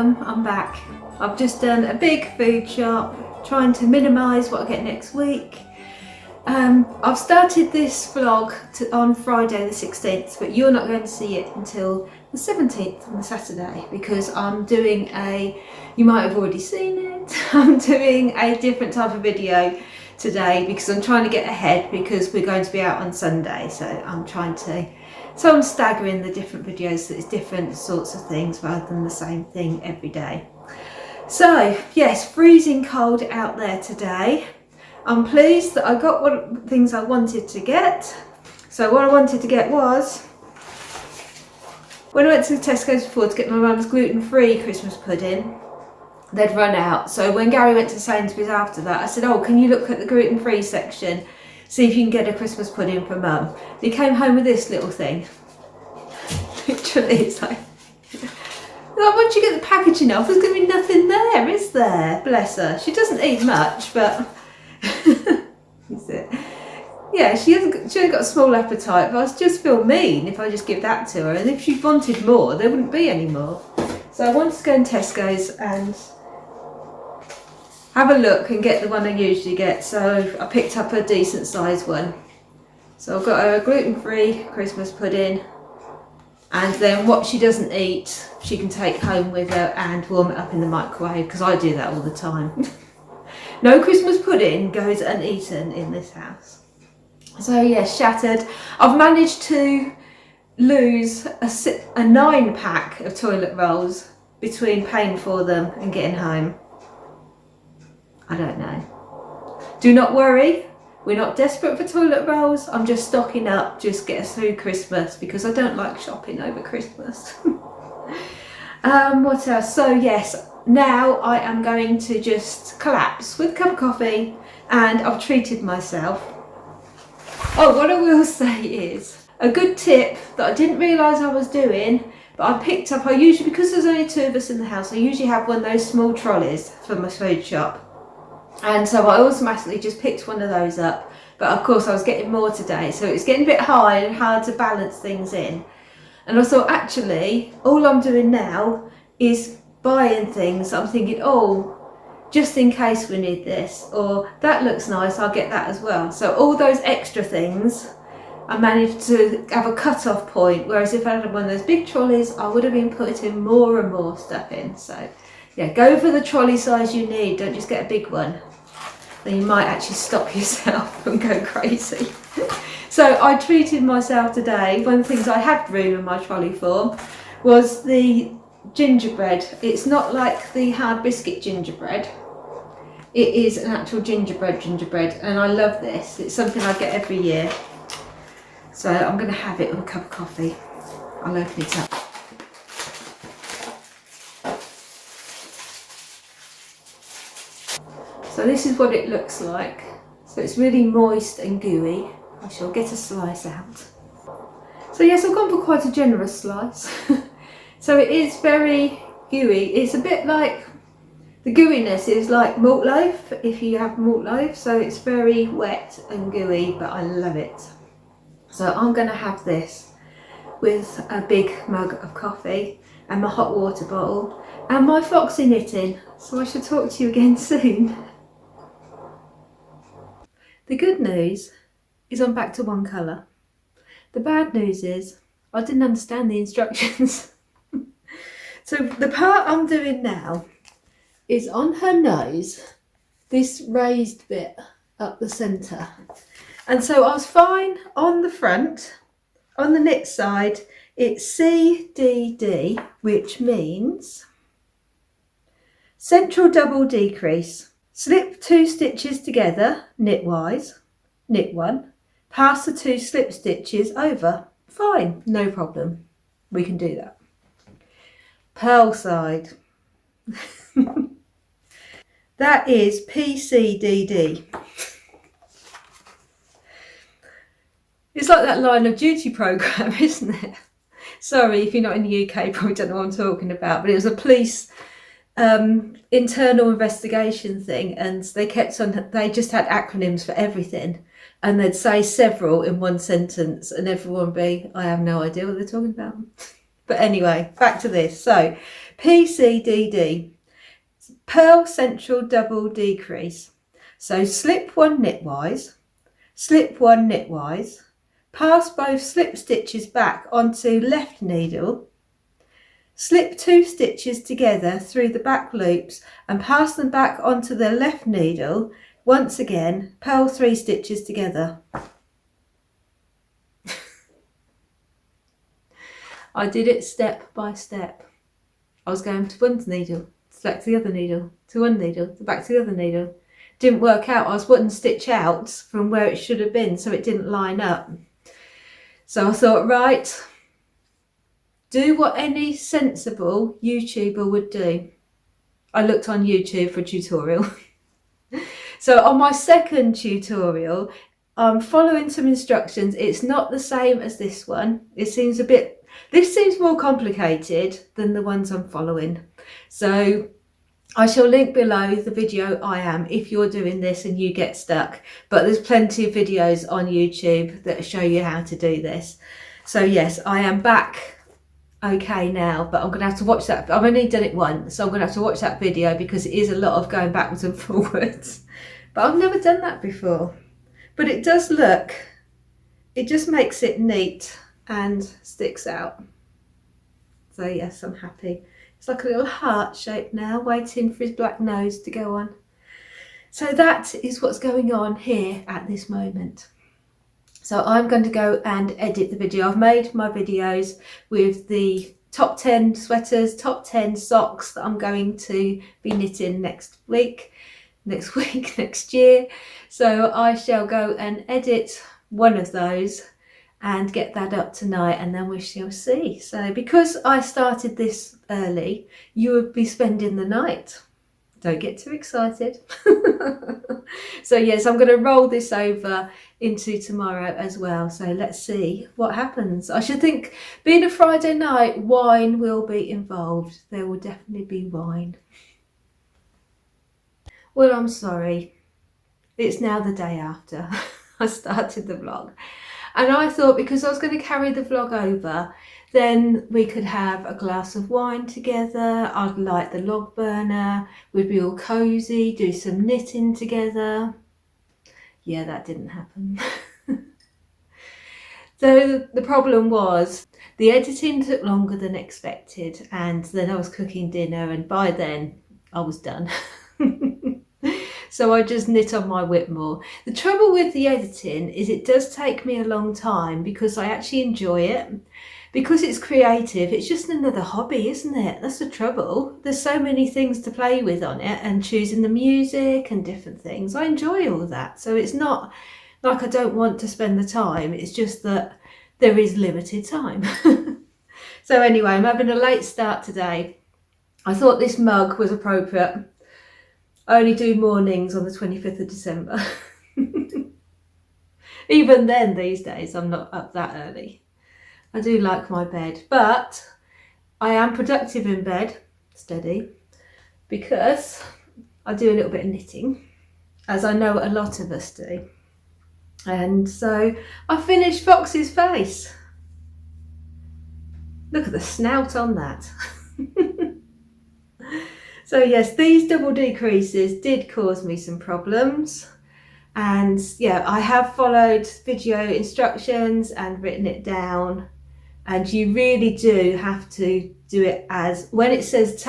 welcome, I'm back. I've just done a big food shop, trying to minimise what I get next week. I've started this vlog on Friday the 16th, but you're not going to see it until the 17th on the Saturday, because I'm doing you might have already seen it, I'm doing a different type of video today because I'm trying to get ahead, because we're going to be out on Sunday, so I'm staggering the different videos so it's different sorts of things rather than the same thing every day. So yes, freezing cold out there today. I'm pleased that I got what things I wanted to get. So what I wanted to get was, when I went to Tesco's before to get my mum's gluten-free Christmas pudding, they'd run out. So when Gary went to Sainsbury's after that, I said, oh, can you look at the gluten-free section, see if you can get a Christmas pudding for Mum. And he came home with this little thing. Literally, it's like once you get the packaging off, there's going to be nothing there, is there? Bless her. She doesn't eat much, but is it? Yeah, she hasn't got a small appetite, but I just feel mean if I just give that to her. And if she wanted more, there wouldn't be any more. So I wanted to go in Tesco's and have a look and get the one I usually get. So I picked up a decent sized one. So I've got a gluten-free Christmas pudding, and then what she doesn't eat she can take home with her and warm it up in the microwave, because I do that all the time. No Christmas pudding goes uneaten in this house. So yeah, shattered. I've managed to lose a 9-pack of toilet rolls between paying for them and getting home. I don't know. Do not worry, we're not desperate for toilet rolls. I'm just stocking up, just get us through Christmas, because I don't like shopping over Christmas. What else? So yes, now I am going to just collapse with a cup of coffee, and I've treated myself. Oh, what I will say is, a good tip that I didn't realise I was doing, but I picked up, because there's only 2 of us in the house, I usually have one of those small trolleys for my food shop. And so I automatically just picked one of those up. But of course I was getting more today, so it's getting a bit high and hard to balance things in. And I thought, actually, all I'm doing now is buying things. I'm thinking, oh, just in case we need this, or that looks nice, I'll get that as well. So all those extra things, I managed to have a cut-off point, whereas if I had one of those big trolleys, I would have been putting more and more stuff in. So yeah, go for the trolley size you need, don't just get a big one. Then you might actually stop yourself from going crazy. So I treated myself today. One of the things I had room in my trolley for was the gingerbread. It's not like the hard biscuit gingerbread. It is an actual gingerbread, and I love this. It's something I get every year. So I'm going to have it with a cup of coffee. I'll open it up. So this is what it looks like. So it's really moist and gooey. I shall get a slice out. So yes, I've gone for quite a generous slice. So it is very gooey. It's a bit like, the gooiness is like malt loaf, if you have malt loaf. So it's very wet and gooey, but I love it. So I'm going to have this with a big mug of coffee and my hot water bottle and my foxy knitting. So I shall talk to you again soon. The good news is I'm back to one colour. The bad news is I didn't understand the instructions. So the part I'm doing now is on her nose, this raised bit up the centre. And so I was fine on the front. On the knit side, it's CDD, which means central double decrease. Slip 2 stitches together, knitwise, knit 1, pass the 2 slip stitches over. Fine, no problem. We can do that. Purl side. That is PCDD. It's like that Line of Duty programme, isn't it? Sorry, if you're not in the UK, probably don't know what I'm talking about, but it was a police internal investigation thing, and they just had acronyms for everything, and they'd say several in one sentence and everyone would be, I have no idea what they're talking about. But anyway, back to this. So PCDD, purl central double decrease. So slip one knitwise, slip one knitwise, pass both slip stitches back onto left needle, slip 2 stitches together through the back loops and pass them back onto the left needle. Once again, purl 3 stitches together. I did it step by step. I was going to one needle, back to the other needle, to one needle, back to the other needle. Didn't work out. I was one stitch out from where it should have been, so it didn't line up. So I thought, right, do what any sensible YouTuber would do. I looked on YouTube for a tutorial. So on my second tutorial, I'm following some instructions. It's not the same as this one. This seems more complicated than the ones I'm following. So I shall link below the video I am if you're doing this and you get stuck. But there's plenty of videos on YouTube that show you how to do this. So yes, I am back okay now, but I'm going to have to watch that. I've only done it once, so I'm going to have to watch that video because it is a lot of going backwards and forwards. But I've never done that before. But it does look, it just makes it neat and sticks out. So yes, I'm happy. It's like a little heart shape now, waiting for his black nose to go on. So that is what's going on here at this moment. So I'm going to go and edit the video. I've made my videos with the top 10 sweaters, top 10 socks that I'm going to be knitting next year. So I shall go and edit one of those and get that up tonight, and then we shall see. So because I started this early, you would be spending the night. Don't get too excited. So yes, I'm going to roll this over into tomorrow as well. So let's see what happens. I should think, being a Friday night, wine will be involved. There will definitely be wine. Well, I'm sorry. It's now the day after I started the vlog. And I thought, because I was going to carry the vlog over, then we could have a glass of wine together. I'd light the log burner. We'd be all cosy, do some knitting together. Yeah, that didn't happen. So the problem was the editing took longer than expected, and then I was cooking dinner, and by then I was done. So I just knit on my Whitmoor. The trouble with the editing is it does take me a long time because I actually enjoy it. Because it's creative, it's just another hobby, isn't it? That's the trouble. There's so many things to play with on it, and choosing the music and different things. I enjoy all of that. So it's not like I don't want to spend the time. It's just that there is limited time. So anyway, I'm having a late start today. I thought this mug was appropriate. I only do mornings on the 25th of December. Even then, these days, I'm not up that early. I do like my bed, but I am productive in bed, steady, because I do a little bit of knitting, as I know a lot of us do. And so I finished Fox's face. Look at the snout on that. So yes, these double decreases did cause me some problems. And yeah, I have followed video instructions and written it down. And you really do have to do it as, when it says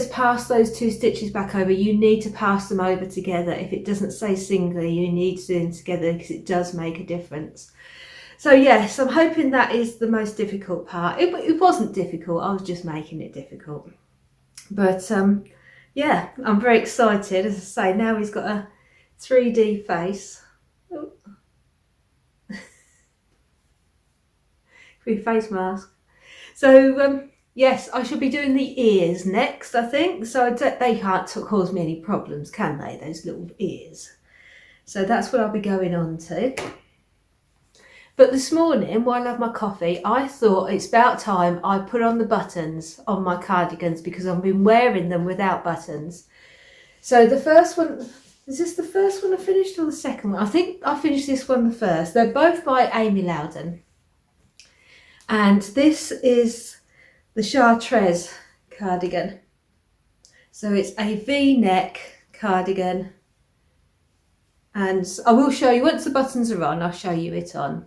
pass those 2 stitches back over, you need to pass them over together. If it doesn't say singly, you need to do them together because it does make a difference. So yes, I'm hoping that is the most difficult part. It wasn't difficult, I was just making it difficult. But yeah, I'm very excited. As I say, now he's got a 3D face. Oh. Face mask. So yes, I shall be doing the ears next, I think. So they can't cause me any problems, can they, those little ears? So that's what I'll be going on to. But this morning, while I have my coffee, I thought it's about time I put on the buttons on my cardigans because I've been wearing them without buttons. So the first one, is this the first one I finished or the second one? I think I finished this one the first. They're both by Amu Lowden. And this is the Chartres cardigan. So it's a V-neck cardigan, and I will show you once the buttons are on, I'll show you it on.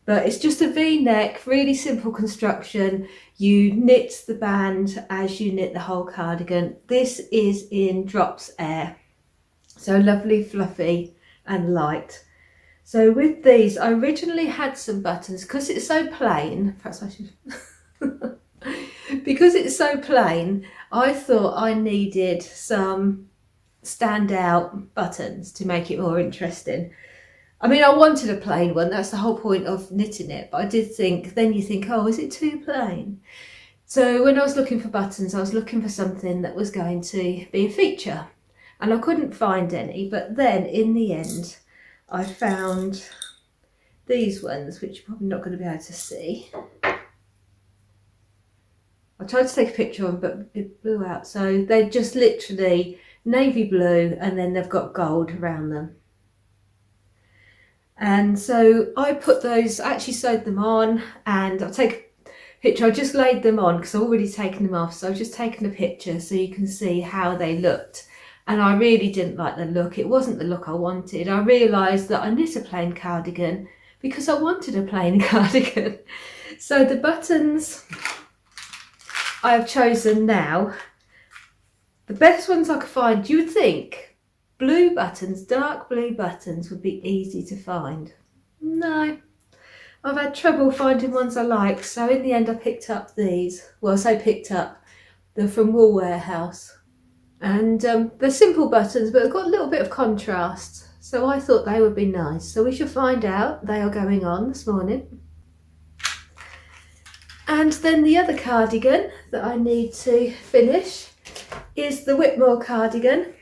But it's just a V-neck, really simple construction. You knit the band as you knit the whole cardigan. This is in Drops Air, so lovely, fluffy and light. So with these, I originally had some buttons because it's so plain. Perhaps I should. Because it's so plain, I thought I needed some standout buttons to make it more interesting. I mean, I wanted a plain one, that's the whole point of knitting it, but I did think, then you think, oh, is it too plain? So when I was looking for buttons, I was looking for something that was going to be a feature, and I couldn't find any, but then in the end, I found these ones, which you're probably not going to be able to see. I tried to take a picture of them, but it blew out. So they're just literally navy blue, and then they've got gold around them. And so I put those, I actually sewed them on, and I'll take a picture. I just laid them on because I've already taken them off. So I've just taken a picture so you can see how they looked. And I really didn't like the look. It wasn't the look I wanted. I realised that I knit a plain cardigan because I wanted a plain cardigan. So the buttons I have chosen now, the best ones I could find, you would think blue buttons, dark blue buttons would be easy to find. No, I've had trouble finding ones I like, so in the end I picked up these. Well, I say picked up, they're from Wool Warehouse. And they're simple buttons, but they've got a little bit of contrast, so I thought they would be nice. So we shall find out. They are going on this morning. And then the other cardigan that I need to finish is the Whitmoor cardigan.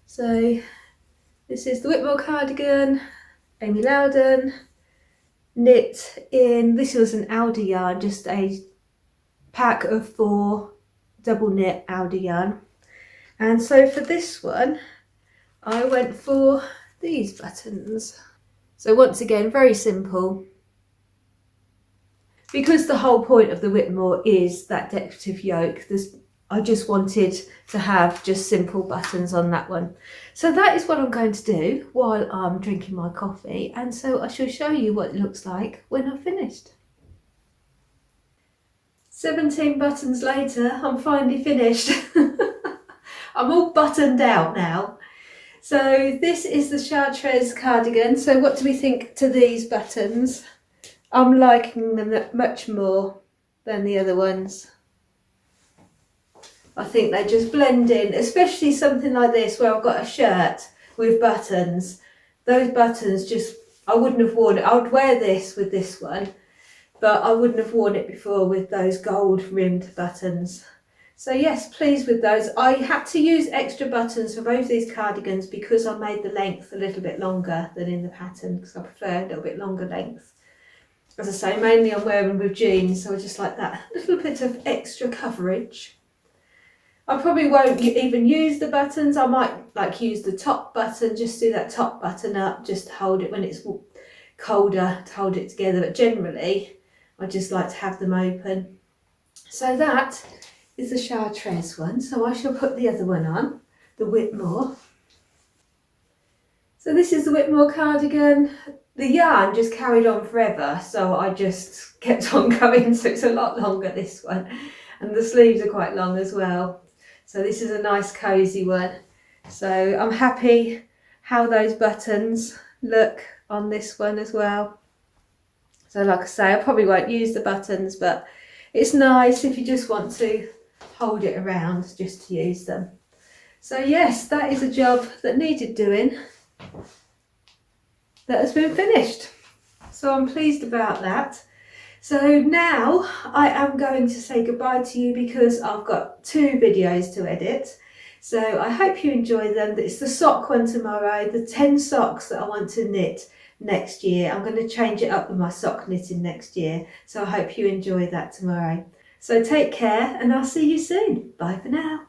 So this is the Whitmoor cardigan, Amu Lowden, knit in, this was an Aldi yarn, just a pack of 4 double knit Aldi yarn. And so for this one, I went for these buttons. So once again, very simple. Because the whole point of the Whitmoor is that decorative yoke, I just wanted to have just simple buttons on that one. So that is what I'm going to do while I'm drinking my coffee. And so I shall show you what it looks like when I've finished. 17 buttons later, I'm finally finished. I'm all buttoned out now. So this is the Chartres cardigan. So what do we think to these buttons? I'm liking them much more than the other ones. I think they just blend in, especially something like this where I've got a shirt with buttons. Those buttons just, I wouldn't have worn it. I would wear this with this one, but I wouldn't have worn it before with those gold rimmed buttons. So yes, pleased with those. I had to use extra buttons for both these cardigans because I made the length a little bit longer than in the pattern, because I prefer a little bit longer length. As I say, mainly I'm wearing with jeans, so I just like that little bit of extra coverage. I probably won't even use the buttons. I might use the top button, just do that top button up, just to hold it when it's colder, to hold it together. But generally, I just like to have them open. So that is the Chartres one. So I shall put the other one on, the Whitmoor. So this is the Whitmoor cardigan. The yarn just carried on forever, so I just kept on going, so it's a lot longer, this one. And the sleeves are quite long as well. So this is a nice cosy one. So I'm happy how those buttons look on this one as well. So like I say, I probably won't use the buttons, but it's nice if you just want to hold it around just to use them. So yes, that is a job that needed doing, that has been finished. So I'm pleased about that. So now I am going to say goodbye to you because I've got 2 videos to edit. So I hope you enjoy them. It's the sock one tomorrow, the 10 socks that I want to knit next year. I'm going to change it up with my sock knitting next year. So I hope you enjoy that tomorrow. So take care and I'll see you soon. Bye for now.